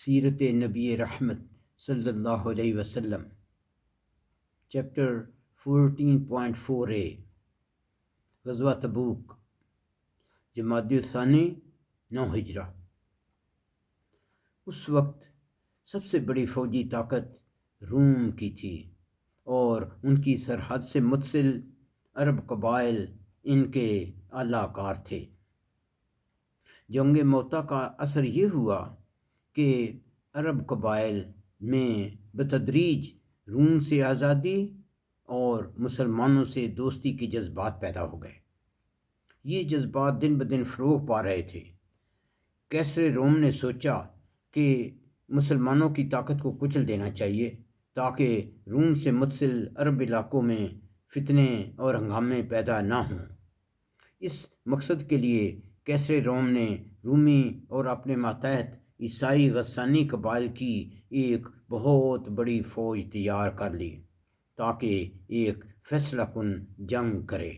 سیرت نبی رحمت صلی اللہ علیہ وسلم، چیپٹر 14.4a غزوہ تبوک، جمادی الثانی 9 ہجرہ۔ اس وقت سب سے بڑی فوجی طاقت روم کی تھی اور ان کی سرحد سے متصل عرب قبائل ان کے اعلیٰ کار تھے۔ جنگ موتا کا اثر یہ ہوا کہ عرب قبائل میں بتدریج روم سے آزادی اور مسلمانوں سے دوستی کے جذبات پیدا ہو گئے۔ یہ جذبات دن بدن فروغ پا رہے تھے۔ کیسر روم نے سوچا کہ مسلمانوں کی طاقت کو کچل دینا چاہیے تاکہ روم سے متصل عرب علاقوں میں فتنے اور ہنگامے پیدا نہ ہوں۔ اس مقصد کے لیے کیسر روم نے رومی اور اپنے ماتحت عیسائی غسانی قبائل کی ایک بہت بڑی فوج تیار کر لی تاکہ ایک فیصلہ کن جنگ کرے۔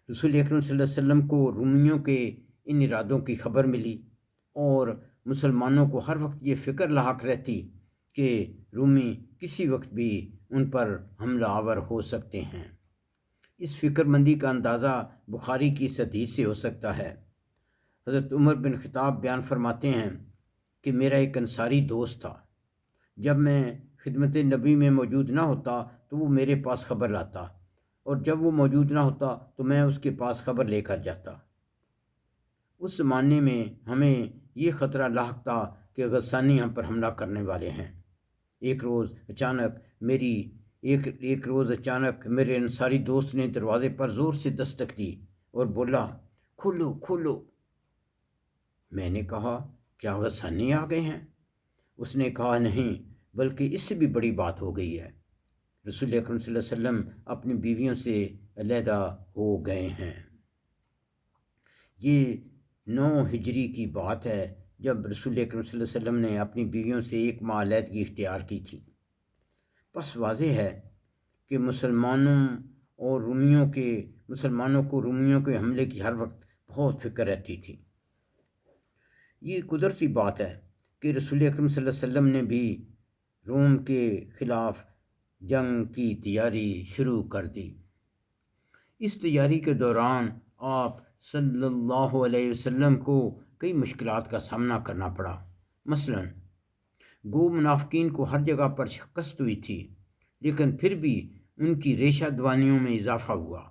رسول اکرم صلی اللہ علیہ وسلم کو رومیوں کے ان ارادوں کی خبر ملی اور مسلمانوں کو ہر وقت یہ فکر لاحق رہتی کہ رومی کسی وقت بھی ان پر حملہ آور ہو سکتے ہیں۔ اس فکر مندی کا اندازہ بخاری کی اس حدیث سے ہو سکتا ہے۔ حضرت عمر بن خطاب بیان فرماتے ہیں کہ میرا ایک انصاری دوست تھا، جب میں خدمت نبی میں موجود نہ ہوتا تو وہ میرے پاس خبر لاتا، اور جب وہ موجود نہ ہوتا تو میں اس کے پاس خبر لے کر جاتا۔ اس زمانے میں ہمیں یہ خطرہ لاحق تھا کہ غسانی ہم پر حملہ کرنے والے ہیں۔ ایک روز اچانک میرے انصاری دوست نے دروازے پر زور سے دستک دی اور بولا، کھولو کھولو۔ میں نے کہا، کیا غسانی آ گئے ہیں؟ اس نے کہا، نہیں، بلکہ اس سے بھی بڑی بات ہو گئی ہے۔ رسول اکرم صلی اللہ علیہ وسلم اپنی بیویوں سے علیحدہ ہو گئے ہیں۔ یہ 9 ہجری کی بات ہے جب رسول اکرم صلی اللہ علیہ وسلم نے اپنی بیویوں سے 1 ماہ علیحدگی اختیار کی تھی۔ پس واضح ہے کہ مسلمانوں کو رومیوں کے حملے کی ہر وقت بہت فکر رہتی تھی۔ یہ قدرتی بات ہے کہ رسول اکرم صلی اللہ علیہ وسلم نے بھی روم کے خلاف جنگ کی تیاری شروع کر دی۔ اس تیاری کے دوران آپ صلی اللہ علیہ وسلم کو کئی مشکلات کا سامنا کرنا پڑا۔ مثلا منافقین کو ہر جگہ پر شکست ہوئی تھی، لیکن پھر بھی ان کی ریشہ دوانیوں میں اضافہ ہوا،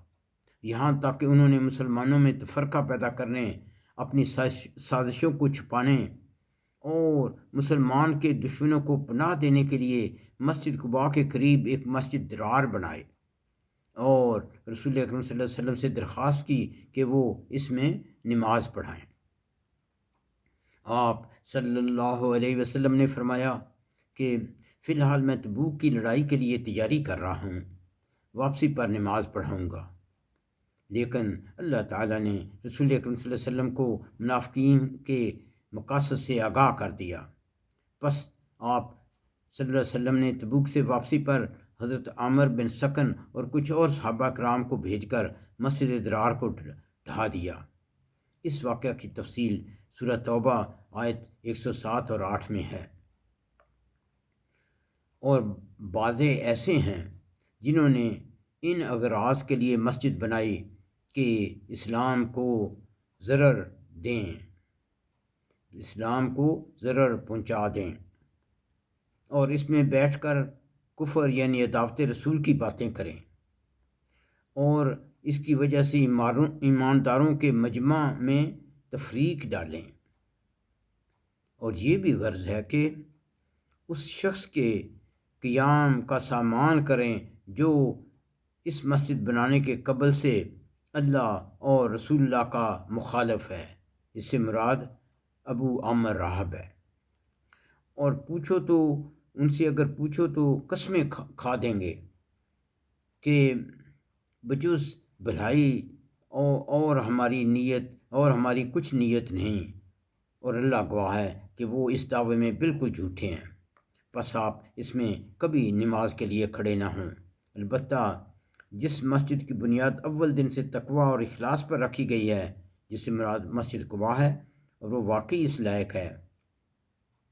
یہاں تک کہ انہوں نے مسلمانوں میں تفرقہ پیدا کرنے، اپنی سازشوں کو چھپانے اور مسلمان کے دشمنوں کو پناہ دینے کے لیے مسجد قباء کے قریب ایک مسجد درار بنائے اور رسول اکرم صلی اللہ علیہ وسلم سے درخواست کی کہ وہ اس میں نماز پڑھائیں۔ آپ صلی اللہ علیہ وسلم نے فرمایا کہ فی الحال میں تبوک کی لڑائی کے لیے تیاری کر رہا ہوں، واپسی پر نماز پڑھاؤں گا۔ لیکن اللہ تعالیٰ نے رسول اکرم صلی اللہ علیہ وسلم کو منافقین کے مقاصد سے آگاہ کر دیا۔ پس آپ صلی اللہ علیہ وسلم نے تبوک سے واپسی پر حضرت عامر بن سکن اور کچھ اور صحابہ کرام کو بھیج کر مسجد درار کو ڈھا دیا۔ اس واقعہ کی تفصیل سورہ توبہ آیت 107 اور 8 میں ہے۔ اور بعضے ایسے ہیں جنہوں نے ان اغراض کے لیے مسجد بنائی کہ اسلام کو ضرر پہنچا دیں اور اس میں بیٹھ کر کفر یعنی عداوت رسول کی باتیں کریں، اور اس کی وجہ سے ایمانداروں کے مجمع میں تفریق ڈالیں۔ اور یہ بھی غرض ہے کہ اس شخص کے قیام کا سامان کریں جو اس مسجد بنانے کے قبل سے اللہ اور رسول اللہ کا مخالف ہے۔ اس سے مراد ابو عامر راہب ہے۔ اور ان سے اگر پوچھو تو قسمیں کھا دیں گے کہ بجز بھلائی اور ہماری کچھ نیت نہیں، اور اللہ گواہ ہے کہ وہ اس دعوے میں بالکل جھوٹے ہیں۔ پس آپ اس میں کبھی نماز کے لیے کھڑے نہ ہوں۔ البتہ جس مسجد کی بنیاد اول دن سے تقوی اور اخلاص پر رکھی گئی ہے، جس سے مراد مسجد قباء ہے، اور وہ واقعی اس لائق ہے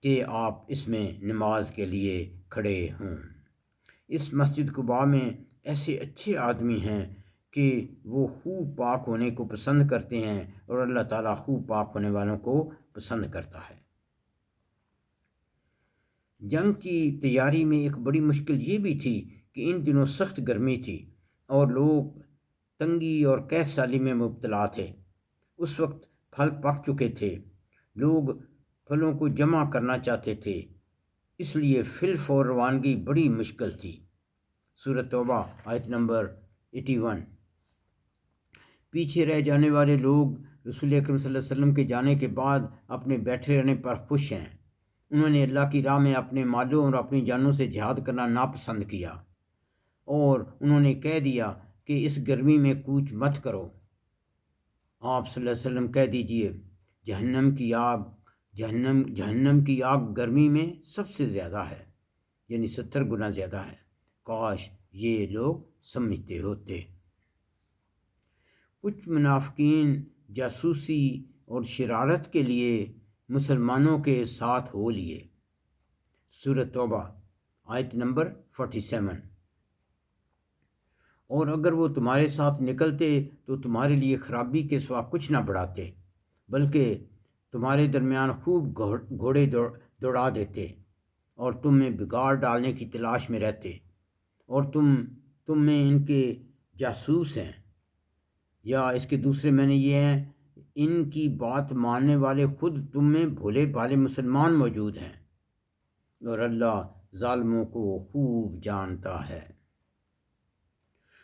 کہ آپ اس میں نماز کے لیے کھڑے ہوں۔ اس مسجد قباء میں ایسے اچھے آدمی ہیں کہ وہ خوب پاک ہونے کو پسند کرتے ہیں، اور اللہ تعالیٰ خوب پاک ہونے والوں کو پسند کرتا ہے۔ جنگ کی تیاری میں ایک بڑی مشکل یہ بھی تھی کہ ان دنوں سخت گرمی تھی اور لوگ تنگی اور قحط سالی میں مبتلا تھے۔ اس وقت پھل پک چکے تھے، لوگ پھلوں کو جمع کرنا چاہتے تھے، اس لیے فلف اور روانگی بڑی مشکل تھی۔ سورۃ توبہ آیت نمبر 81۔ پیچھے رہ جانے والے لوگ رسول اکرم صلی اللہ علیہ وسلم کے جانے کے بعد اپنے بیٹھے رہنے پر خوش ہیں۔ انہوں نے اللہ کی راہ میں اپنے مالوں اور اپنی جانوں سے جہاد کرنا ناپسند کیا، اور انہوں نے کہہ دیا کہ اس گرمی میں کوچ مت کرو۔ آپ صلی اللہ علیہ وسلم کہہ دیجئے، جہنم کی آگ گرمی میں سب سے زیادہ ہے، یعنی 70 گنا زیادہ ہے۔ کاش یہ لوگ سمجھتے ہوتے۔ کچھ منافقین جاسوسی اور شرارت کے لیے مسلمانوں کے ساتھ ہو لیے۔ سورۃ توبہ آیت نمبر 47۔ اور اگر وہ تمہارے ساتھ نکلتے تو تمہارے لیے خرابی کے سوا کچھ نہ بڑھاتے، بلکہ تمہارے درمیان خوب گھوڑے دوڑا دیتے اور تم میں بگاڑ ڈالنے کی تلاش میں رہتے، اور تم میں ان کے جاسوس ہیں، یا اس کے دوسرے معنی یہ ہیں ان کی بات ماننے والے خود تم میں بھولے بھالے مسلمان موجود ہیں، اور اللہ ظالموں کو خوب جانتا ہے۔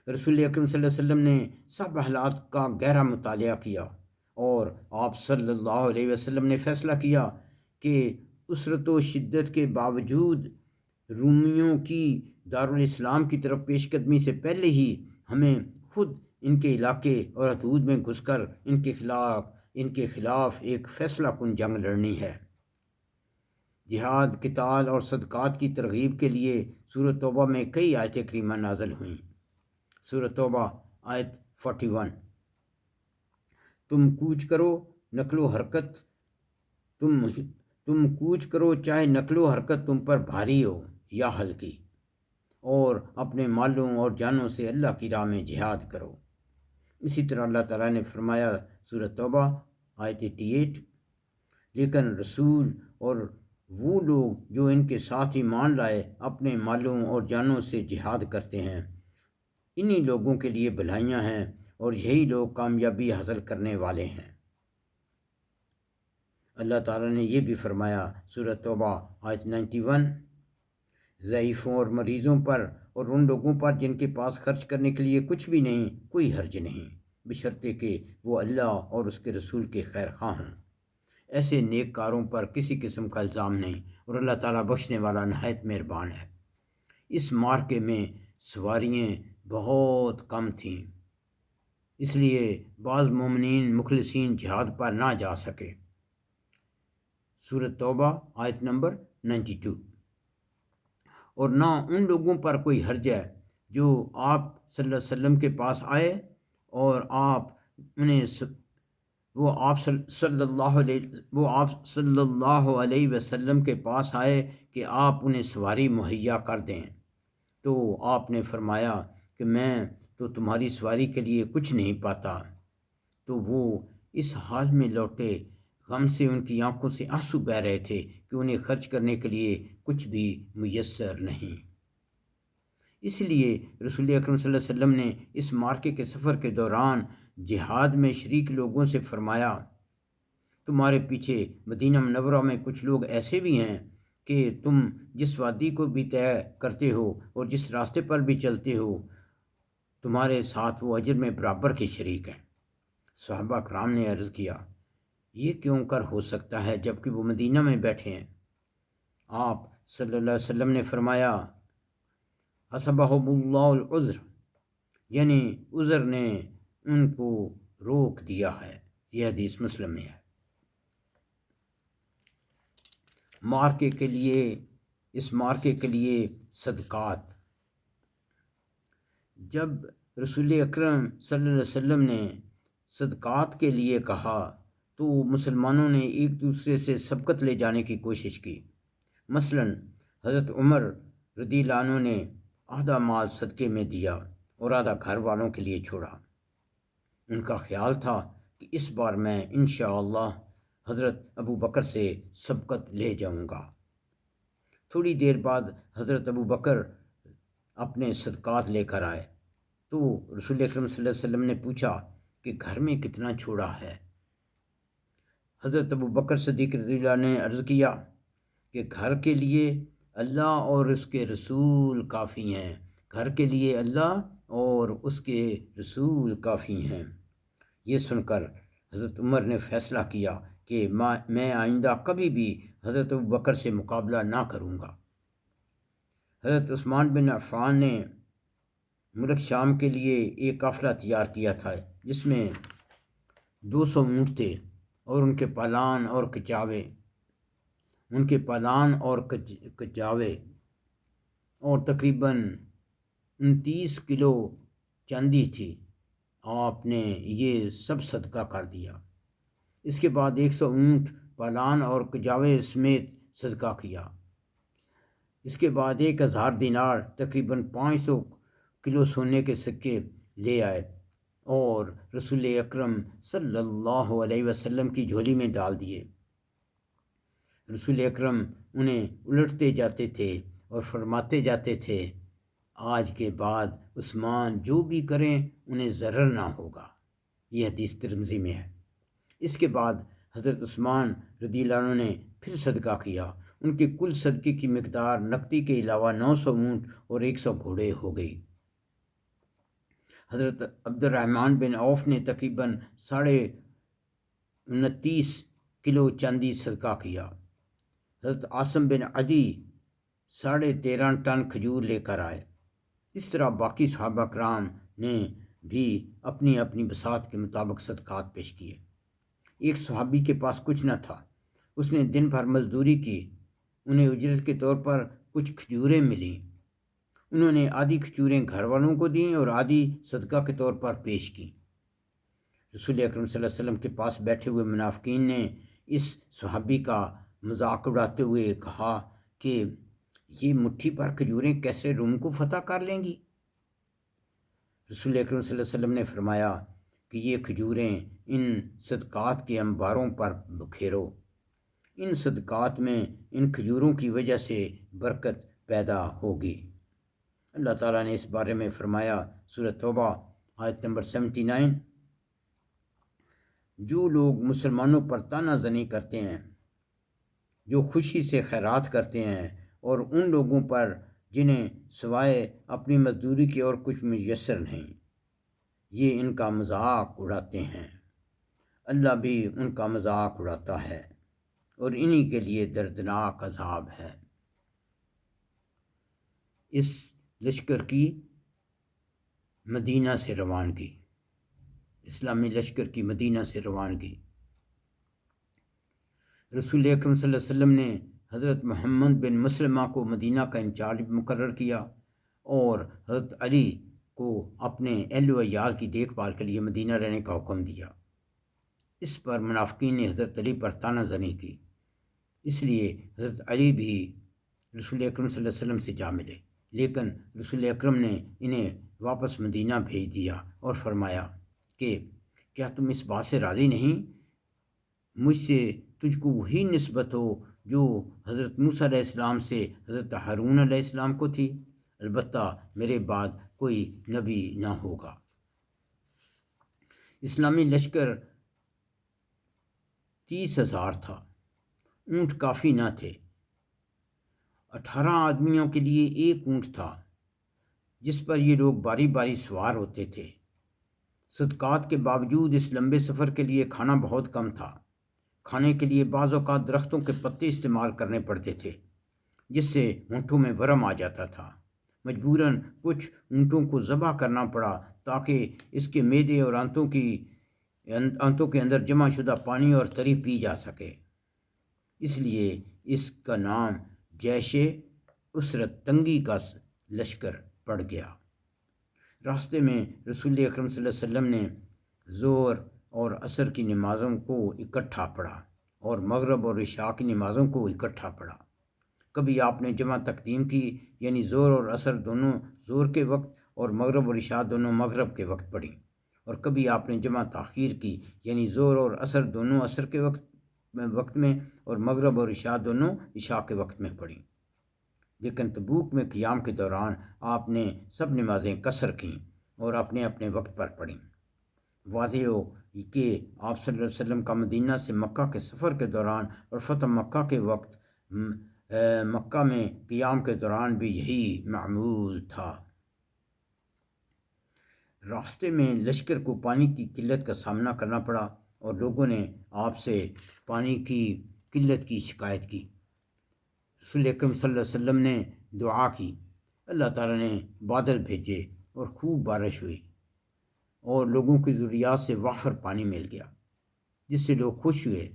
رسول اکرم صلی اللہ علیہ وسلم نے سب حالات کا گہرا مطالعہ کیا، اور آپ صلی اللہ علیہ وسلم نے فیصلہ کیا کہ اسرت و شدت کے باوجود رومیوں کی دارالاسلام کی طرف پیش قدمی سے پہلے ہی ہمیں خود ان کے علاقے اور حدود میں گھس کر ان کے خلاف ایک فیصلہ کن جنگ لڑنی ہے۔ جہاد، قتال اور صدقات کی ترغیب کے لیے سورۃ توبہ میں کئی آیت کریمہ نازل ہوئیں۔ سورۃ توبہ آیت 41۔ تم کوچ کرو چاہے نقل و حرکت تم پر بھاری ہو یا ہلکی، اور اپنے مالوں اور جانوں سے اللہ کی راہ میں جہاد کرو۔ اسی طرح اللہ تعالیٰ نے فرمایا سورۃ توبہ آیت 88، لیکن رسول اور وہ لوگ جو ان کے ساتھ ایمان لائے اپنے مالوں اور جانوں سے جہاد کرتے ہیں، انہی لوگوں کے لیے بھلائیاں ہیں، اور یہی لوگ کامیابی حاصل کرنے والے ہیں۔ اللہ تعالیٰ نے یہ بھی فرمایا سورۃ توبہ آیت 91، ضعیفوں اور مریضوں پر اور ان لوگوں پر جن کے پاس خرچ کرنے کے لیے کچھ بھی نہیں کوئی حرج نہیں، بشرطے کہ وہ اللہ اور اس کے رسول کے خیر خواہ ہوں۔ ایسے نیک کاروں پر کسی قسم کا الزام نہیں، اور اللہ تعالیٰ بخشنے والا نہایت مہربان ہے۔ اس معرکے میں سواریاں بہت کم تھیں، اس لیے بعض مومنین مخلصین جہاد پر نہ جا سکے۔ سورۃ توبہ آیت نمبر 92۔ اور نہ ان لوگوں پر کوئی حرج ہے جو آپ صلی اللہ علیہ وسلم کے پاس آئے اور وہ آپ صلی اللہ علیہ وسلم کے پاس آئے کہ آپ انہیں سواری مہیا کر دیں، تو آپ نے فرمایا کہ میں تو تمہاری سواری کے لیے کچھ نہیں پاتا، تو وہ اس حال میں لوٹے، غم سے ان کی آنکھوں سے آنسو بہہ رہے تھے کہ انہیں خرچ کرنے کے لیے کچھ بھی میسر نہیں۔ اس لیے رسول اکرم صلی اللہ علیہ وسلم نے اس معرکے کے سفر کے دوران جہاد میں شریک لوگوں سے فرمایا، تمہارے پیچھے مدینہ منورہ میں کچھ لوگ ایسے بھی ہیں کہ تم جس وادی کو بھی طے کرتے ہو اور جس راستے پر بھی چلتے ہو، تمہارے ساتھ وہ اجر میں برابر کے شریک ہیں۔ صحابہ کرام نے عرض کیا، یہ کیوں کر ہو سکتا ہے جبکہ وہ مدینہ میں بیٹھے ہیں؟ آپ صلی اللہ علیہ وسلم نے فرمایا، حسبہم اللہ العذر، یعنی عذر نے ان کو روک دیا ہے۔ یہ حدیث مسلم میں ہے۔ اس معرکے کے لیے صدقات۔ جب رسول اکرم صلی اللہ علیہ وسلم نے صدقات کے لیے کہا تو مسلمانوں نے ایک دوسرے سے سبقت لے جانے کی کوشش کی۔ مثلا حضرت عمر رضی اللہ عنہ نے آدھا مال صدقے میں دیا اور آدھا گھر والوں کے لیے چھوڑا۔ ان کا خیال تھا کہ اس بار میں انشاءاللہ حضرت ابو بکر سے سبقت لے جاؤں گا۔ تھوڑی دیر بعد حضرت ابو بکر اپنے صدقات لے کر آئے تو رسول اکرم صلی اللہ علیہ وسلم نے پوچھا کہ گھر میں کتنا چھوڑا ہے؟ حضرت ابو بکر صدیق رضی اللہ عنہ نے عرض کیا کہ گھر کے لیے اللہ اور اس کے رسول کافی ہیں، گھر کے لیے اللہ اور اس کے رسول کافی ہیں۔ یہ سن کر حضرت عمر نے فیصلہ کیا کہ میں آئندہ کبھی بھی حضرت ابو بکر سے مقابلہ نہ کروں گا۔ حضرت عثمان بن عفان نے ملک شام کے لیے ایک قافلہ تیار کیا تھا جس میں 200 اونٹ تھے اور ان کے پالان اور کچاوے اور تقریباً 29 کلو چاندی تھی۔ آپ نے یہ سب صدقہ کر دیا۔ اس کے بعد 100 اونٹ پالان اور کجاوے سمیت صدقہ کیا۔ اس کے بعد 1000 دینار تقریباً 500 کلو سونے کے سکے لے آئے اور رسول اکرم صلی اللہ علیہ وسلم کی جھولی میں ڈال دیے۔ رسول اکرم انہیں الٹتے جاتے تھے اور فرماتے جاتے تھے، آج کے بعد عثمان جو بھی کریں انہیں ضرر نہ ہوگا۔ یہ حدیث ترمذی میں ہے۔ اس کے بعد حضرت عثمان رضی اللہ عنہ نے پھر صدقہ کیا۔ ان کے کل صدقے کی مقدار نقدی کے علاوہ 900 اونٹ اور 100 گھوڑے ہو گئی۔ حضرت عبد الرحمن بن عوف نے تقریباً 29.5 کلو چاندی صدقہ کیا۔ حضرت عاصم بن عدی 13.5 ٹن کھجور لے کر آئے۔ اس طرح باقی صحابہ کرام نے بھی اپنی اپنی بساط کے مطابق صدقات پیش کیے۔ ایک صحابی کے پاس کچھ نہ تھا، اس نے دن بھر مزدوری کی، انہیں اجرت کے طور پر کچھ کھجوریں ملیں۔ انہوں نے آدھی کھجوریں گھر والوں کو دیں اور آدھی صدقہ کے طور پر پیش کیں۔ رسول اکرم صلی اللہ علیہ وسلم کے پاس بیٹھے ہوئے منافقین نے اس صحابی کا مذاق اڑاتے ہوئے کہا کہ یہ مٹھی پر کھجوریں کیسے روم کو فتح کر لیں گی؟ رسول اکرم صلی اللہ علیہ وسلم نے فرمایا کہ یہ کھجوریں ان صدقات کے انباروں پر بکھیرو، ان صدقات میں ان کھجوروں کی وجہ سے برکت پیدا ہوگی۔ اللہ تعالیٰ نے اس بارے میں فرمایا، سورۃ توبہ آیت نمبر 79، جو لوگ مسلمانوں پر طعنہ زنی کرتے ہیں، جو خوشی سے خیرات کرتے ہیں، اور ان لوگوں پر جنہیں سوائے اپنی مزدوری کے اور کچھ میسر نہیں، یہ ان کا مذاق اڑاتے ہیں، اللہ بھی ان کا مذاق اڑاتا ہے اور انہی کے لیے دردناک عذاب ہے۔ اس لشکر کی مدینہ سے روانگی، اسلامی لشکر کی مدینہ سے روانگی۔ رسول اکرم صلی اللہ علیہ وسلم نے حضرت محمد بن مسلمہ کو مدینہ کا انچارج مقرر کیا اور حضرت علی کو اپنے اہل و عیال کی دیکھ بھال کے لیے مدینہ رہنے کا حکم دیا۔ اس پر منافقین نے حضرت علی پر طعنہ زنی کی، اس لیے حضرت علی بھی رسول اکرم صلی اللہ علیہ وسلم سے جا ملے، لیکن رسول اکرم نے انہیں واپس مدینہ بھیج دیا اور فرمایا کہ کیا تم اس بات سے راضی نہیں؟ مجھ سے تجھ کو وہی نسبت ہو جو حضرت موسیٰ علیہ السلام سے حضرت ہارون علیہ السلام کو تھی، البتہ میرے بعد کوئی نبی نہ ہوگا۔ اسلامی لشکر 30,000 تھا، اونٹ کافی نہ تھے۔ 18 آدمیوں کے لیے ایک اونٹ تھا جس پر یہ لوگ باری باری سوار ہوتے تھے۔ صدقات کے باوجود اس لمبے سفر کے لیے کھانا بہت کم تھا۔ کھانے کے لیے بعض اوقات درختوں کے پتے استعمال کرنے پڑتے تھے جس سے اونٹوں میں ورم آ جاتا تھا۔ مجبوراً کچھ اونٹوں کو ذبح کرنا پڑا تاکہ اس کے معدے اور آنتوں کے اندر جمع شدہ پانی اور تری پی جا سکے، اس لیے اس کا نام جیش اسرت تنگی کا لشکر پڑ گیا۔ راستے میں رسول اکرم صلی اللہ علیہ وسلم نے زور اور عصر کی نمازوں کو اکٹھا پڑھا اور مغرب اور عشاء کی نمازوں کو اکٹھا پڑھا۔ کبھی آپ نے جمع تقدیم کی، یعنی زور اور عصر دونوں زور کے وقت اور مغرب اور عشاء دونوں مغرب کے وقت پڑھی، اور کبھی آپ نے جمع تاخیر کی، یعنی زور اور عصر دونوں عصر کے وقت میں اور مغرب اور عشاء دونوں عشاء کے وقت میں پڑھی۔ لیکن تبوک میں قیام کے دوران آپ نے سب نمازیں قصر کیں اور اپنے اپنے وقت پر پڑھیں۔ واضح ہو کہ آپ صلی اللہ علیہ وسلم کا مدینہ سے مکہ کے سفر کے دوران اور فتح مکہ کے وقت مکہ میں قیام کے دوران بھی یہی معمول تھا۔ راستے میں لشکر کو پانی کی قلت کا سامنا کرنا پڑا اور لوگوں نے آپ سے پانی کی قلت کی شکایت کی۔ رسول اکرم صلی اللہ علیہ وسلم نے دعا کی، اللہ تعالیٰ نے بادل بھیجے اور خوب بارش ہوئی اور لوگوں کی ضروریات سے وافر پانی مل گیا، جس سے لوگ خوش ہوئے۔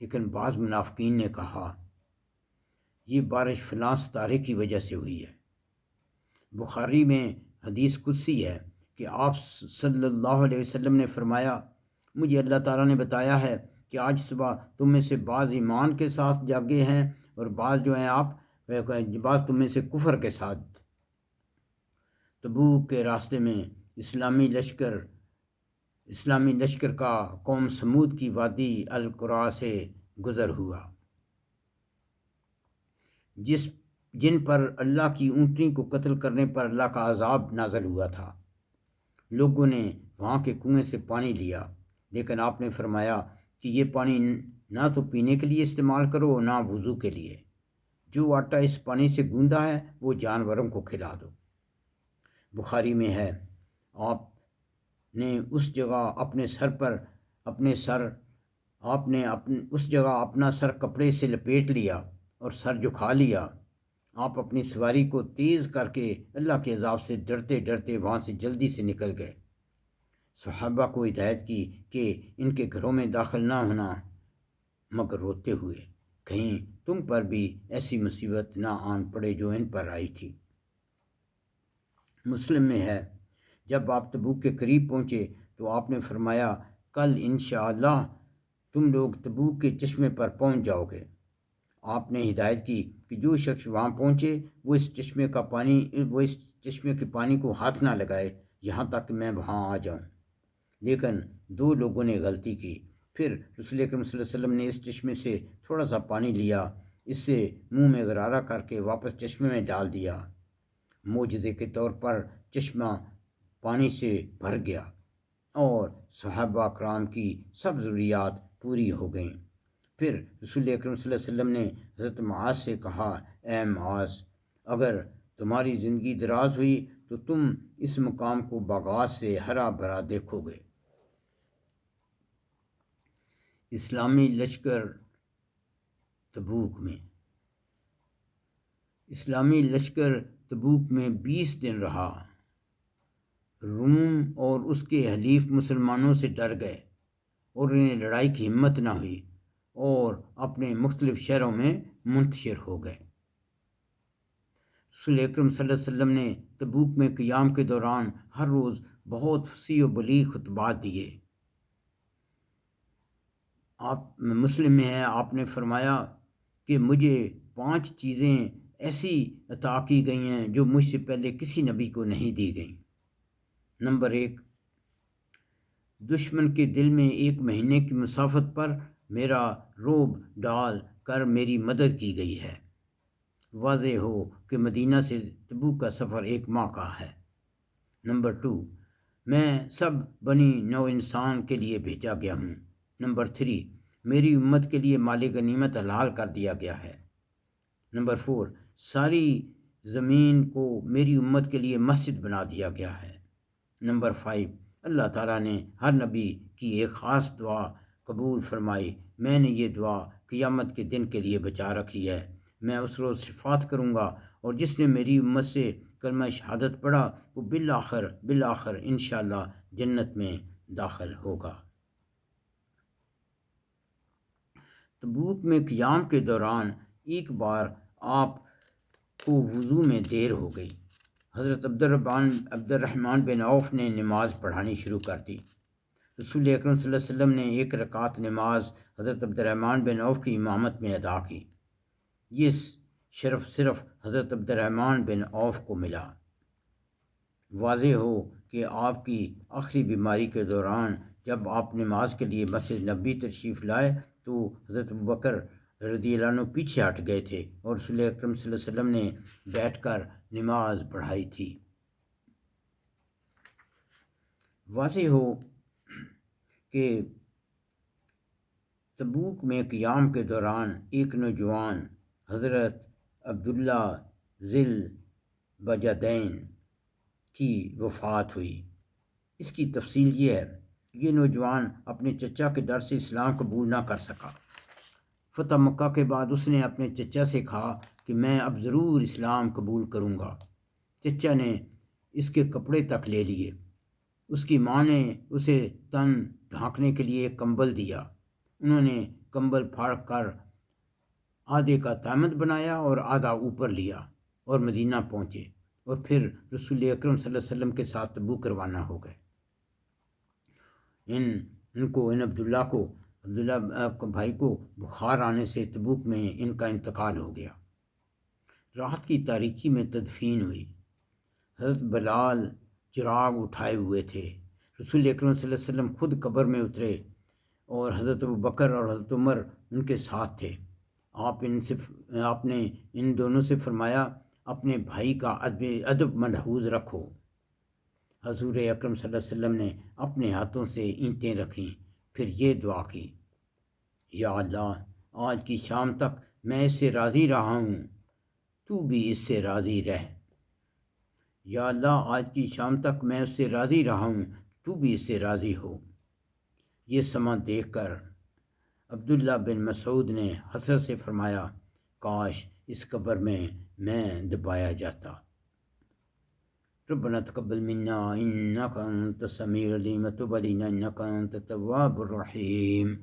لیکن بعض منافقین نے کہا یہ بارش فلاں ستارے کی وجہ سے ہوئی ہے۔ بخاری میں حدیث قدسی ہے کہ آپ صلی اللہ علیہ وسلم نے فرمایا، مجھے اللہ تعالیٰ نے بتایا ہے کہ آج صبح تم میں سے بعض ایمان کے ساتھ جاگے ہیں اور بعض جو ہیں بعض تم میں سے کفر کے ساتھ۔ تبوک کے راستے میں اسلامی لشکر کا قوم سمود کی وادی القرا سے گزر ہوا، جن پر اللہ کی اونٹنی کو قتل کرنے پر اللہ کا عذاب نازل ہوا تھا۔ لوگوں نے وہاں کے کنویں سے پانی لیا، لیکن آپ نے فرمایا کہ یہ پانی نہ تو پینے کے لیے استعمال کرو نہ وضو کے لیے، جو آٹا اس پانی سے گوندا ہے وہ جانوروں کو کھلا دو۔ بخاری میں ہے آپ نے اس جگہ اپنا سر کپڑے سے لپیٹ لیا اور سر جھکا لیا۔ آپ اپنی سواری کو تیز کر کے اللہ کے عذاب سے ڈرتے ڈرتے وہاں سے جلدی سے نکل گئے۔ صحابہ کو ہدایت کی کہ ان کے گھروں میں داخل نہ ہونا، مگر روتے ہوئے، کہیں تم پر بھی ایسی مصیبت نہ آن پڑے جو ان پر آئی تھی۔ مسلم میں ہے جب آپ تبوک کے قریب پہنچے تو آپ نے فرمایا، کل انشاءاللہ تم لوگ تبوک کے چشمے پر پہنچ جاؤ گے۔ آپ نے ہدایت کی کہ جو شخص وہاں پہنچے وہ اس چشمے کے پانی کو ہاتھ نہ لگائے یہاں تک کہ میں وہاں آ جاؤں۔ لیکن 2 لوگوں نے غلطی کی۔ پھر رسول اکرم صلی اللہ علیہ وسلم نے اس چشمے سے تھوڑا سا پانی لیا، اس سے منہ میں غرارہ کر کے واپس چشمے میں ڈال دیا۔ معجزے کے طور پر چشمہ پانی سے بھر گیا اور صحابہ کرام کی سب ضروریات پوری ہو گئیں۔ پھر رسول اکرم صلی اللہ علیہ وسلم نے حضرت معاذ سے کہا، اے معاذ، اگر تمہاری زندگی دراز ہوئی تو تم اس مقام کو باغات سے ہرا بھرا دیکھو گے۔ اسلامی لشکر تبوک میں 20 دن رہا۔ روم اور اس کے حلیف مسلمانوں سے ڈر گئے اور انہیں لڑائی کی ہمت نہ ہوئی اور اپنے مختلف شہروں میں منتشر ہو گئے۔ رسول اکرم صلی اللہ علیہ وسلم نے تبوک میں قیام کے دوران ہر روز بہت فصیح و بلیغ خطبات دیے۔ مسلم میں ہے آپ نے فرمایا کہ مجھے 5 چیزیں ایسی عطا کی گئی ہیں جو مجھ سے پہلے کسی نبی کو نہیں دی گئیں۔ نمبر 1، دشمن کے دل میں 1 مہینے کی مسافت پر میرا رعب ڈال کر میری مدد کی گئی ہے۔ واضح ہو کہ مدینہ سے تبوک کا سفر 1 ماہ کا ہے۔ نمبر 2، میں سب بنی نو انسان کے لیے بھیجا گیا ہوں۔ نمبر 3، میری امت کے لیے مال غنیمت حلال کر دیا گیا ہے۔ نمبر 4، ساری زمین کو میری امت کے لیے مسجد بنا دیا گیا ہے۔ نمبر 5، اللہ تعالیٰ نے ہر نبی کی ایک خاص دعا قبول فرمائی، میں نے یہ دعا قیامت کے دن کے لیے بچا رکھی ہے۔ میں اس روز شفاعت کروں گا اور جس نے میری امت سے کلمہ شہادت پڑھا وہ بالآخر انشاءاللہ جنت میں داخل ہوگا۔ تبوک میں قیام کے دوران ایک بار آپ کو وضو میں دیر ہو گئی۔ حضرت عبد الرحمن بن عوف نے نماز پڑھانی شروع کر دی۔ رسول اکرم صلی اللہ علیہ وسلم نے 1 رکعت نماز حضرت عبد الرحمن بن عوف کی امامت میں ادا کی۔ یہ شرف صرف حضرت عبد الرحمن بن عوف کو ملا۔ واضح ہو کہ آپ کی آخری بیماری کے دوران جب آپ نماز کے لیے مسجد نبوی تشریف لائے تو حضرت ابوبکر رضی اللہ عنہ پیچھے ہٹ گئے تھے اور رسول اکرم صلی اللہ علیہ وسلم نے بیٹھ کر نماز پڑھائی تھی۔ واضح ہو کہ تبوک میں قیام کے دوران ایک نوجوان حضرت عبداللہ ذی البجدین کی وفات ہوئی۔ اس کی تفصیل یہ ہے، یہ نوجوان اپنے چچا کے در سے اسلام قبول نہ کر سکا۔ فتح مکہ کے بعد اس نے اپنے چچا سے کہا کہ میں اب ضرور اسلام قبول کروں گا۔ چچا نے اس کے کپڑے تک لے لیے۔ اس کی ماں نے اسے تن ڈھانکنے کے لیے ایک کمبل دیا۔ انہوں نے کمبل پھاڑ کر آدھے کا تہمت بنایا اور آدھا اوپر لیا اور مدینہ پہنچے، اور پھر رسول اکرم صلی اللہ علیہ وسلم کے ساتھ تبوک روانہ ہو گئے۔ عبداللہ بھائی کو بخار آنے سے تبوک میں ان کا انتقال ہو گیا۔ رات کی تاریکی میں تدفین ہوئی۔ حضرت بلال چراغ اٹھائے ہوئے تھے۔ رسول اکرم صلی اللہ علیہ وسلم خود قبر میں اترے اور حضرت ابوبکر اور حضرت عمر ان کے ساتھ تھے۔ آپ نے ان دونوں سے فرمایا، اپنے بھائی کا ادب ملحوظ رکھو۔ حضور اکرم صلی اللہ علیہ وسلم نے اپنے ہاتھوں سے اینٹیں رکھیں، پھر یہ دعا کی، یا اللہ، آج کی شام تک میں اس سے راضی رہا ہوں، تو بھی اس سے راضی رہ۔ یا اللہ، آج کی شام تک میں اس سے راضی رہا ہوں، تو بھی اس سے راضی ہو۔ یہ سما دیکھ کر عبداللہ بن مسعود نے حسرت سے فرمایا، کاش اس قبر میں دبایا جاتا۔ ربنا تقبل منا انک انت السمیع العلیم وتب علینا انک انت التواب الرحیم۔